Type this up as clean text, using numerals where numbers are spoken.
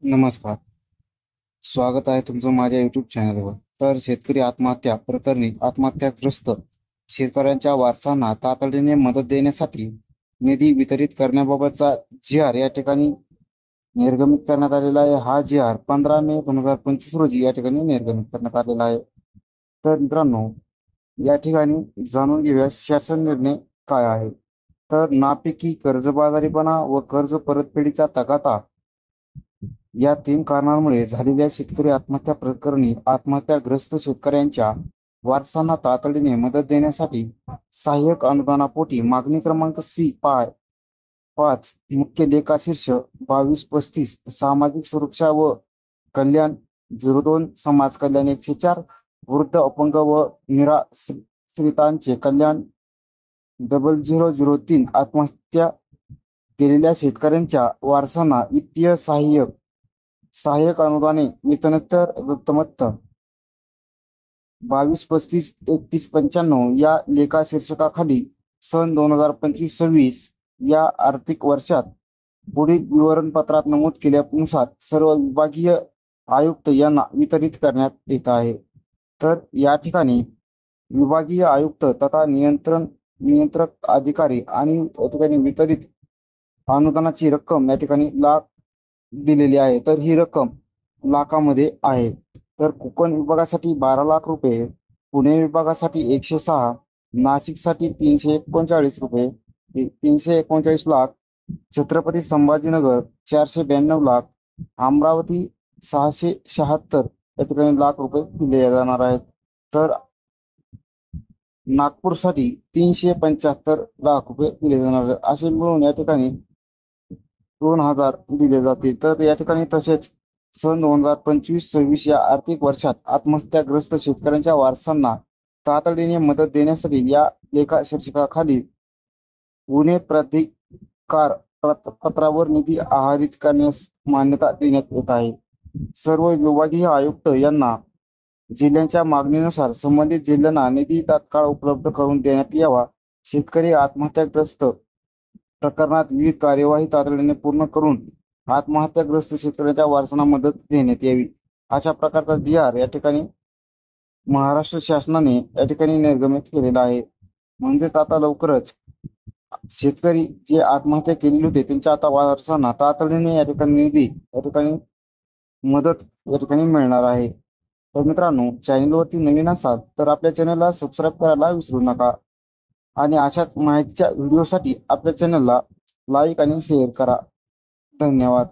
नमस्कार. स्वागत आहे तुमचं माझ्या YouTube चॅनलवर. तर शेतकरी आत्महत्या प्रकरणी आत्महत्याग्रस्त शेतकऱ्यांच्या वारसांना तातडीने मदत देण्यासाठी निधी वितरित करण्याबाबतचा जी.आर. या ठिकाणी निर्गमित करण्यात आलेला आहे. हा जी.आर. 15 मे 2025 रोजी या ठिकाणी निर्गमित करण्यात आलेला आहे. तर मित्रांनो, या ठिकाणी जाणून घेऊया शासन निर्णय काय आहे. तर नापिकी, कर्जबाजारीपणा व कर्ज परतफेडीचा तगादा या 3 कारणांमुळे झालेल्या शेतकरी आत्महत्या प्रकरणी आत्महत्याग्रस्त शेतकऱ्यांच्या वारसांना तातडीने मदत देण्यासाठी सहाय्यक अनुदानापोटी मागणी क्रमांक C-5 मुख्य लेखाशीर्ष 2235 सामाजिक सुरक्षा व कल्याण 02 समाज कल्याण 104 वृद्ध अपंग व निराश्रितांचे कल्याण 0003 आत्महत्या केलेल्या शेतकऱ्यांच्या वारसांना वित्तीय सहाय्यक अनुदाने वितरणोत्तर वृत्तमत्त 2235-3195 या लेखा शीर्षकाखाली सन 2025-26 या आर्थिक वर्षात पुढील विवरणपत्रात नमूद केल्यानुसार सर्व विभागीय आयुक्त यांना वितरित करण्यात येत आहे. तर या ठिकाणी विभागीय आयुक्त तथा नियंत्रक अधिकारी आणि या ठिकाणी वितरित अनुदानाची रक्कम या ठिकाणी लाख दिलेली आहे. तर ही रक्कम लाखामध्ये आहे. तर कोकण विभागासाठी 12 लाख रुपये, पुणे विभागासाठी 106, नाशिकसाठी 339 रुपये, 339 लाख, छत्रपती संभाजीनगर 492 लाख, अमरावती 676 या ठिकाणी लाख रुपये दिले जाणार आहेत. तर नागपूरसाठी 375 लाख रुपये दिले जाणार आहेत. असे मिळून या ठिकाणी 2000 दिले जातील. तर या ठिकाणी तसेच सन 2025-26 या आर्थिक वर्षात आत्महत्याग्रस्त शेतकऱ्यांच्या वारसांना तातडीने मदत देण्यासाठी या लेखा शीर्षकाखाली पुणे प्राधिकार पत्रावर निधी आहरित करण्यास मान्यता देण्यात येत आहे. सर्व विभागीय आयुक्त यांना जिल्ह्यांच्या मागणीनुसार संबंधित जिल्ह्यांना निधी तात्काळ उपलब्ध करून देण्यात यावा. शेतकरी आत्महत्याग्रस्त प्रकरणात विविध कार्यवाही तातडीने पूर्ण करून आत्महत्याग्रस्त शेतकऱ्यांच्या वारसांना मदत देण्यात यावी. अशा प्रकारचा जी.आर. या ठिकाणी महाराष्ट्र शासनाने या ठिकाणी निर्गमित केलेला आहे. म्हणजेच आता लवकरच शेतकरी जे आत्महत्या केलेली होते त्यांच्या आता वारसांना तातडीने या ठिकाणी निधी या ठिकाणी मदत या ठिकाणी मिळणार आहे. तर मित्रांनो, चॅनलवरती नवीन असाल तर आपल्या चॅनलला सबस्क्राईब करायला विसरू नका आणि अशाच माहितीच्या व्हिडिओसाठी आपल्या चॅनलला लाईक आणि शेअर करा. धन्यवाद.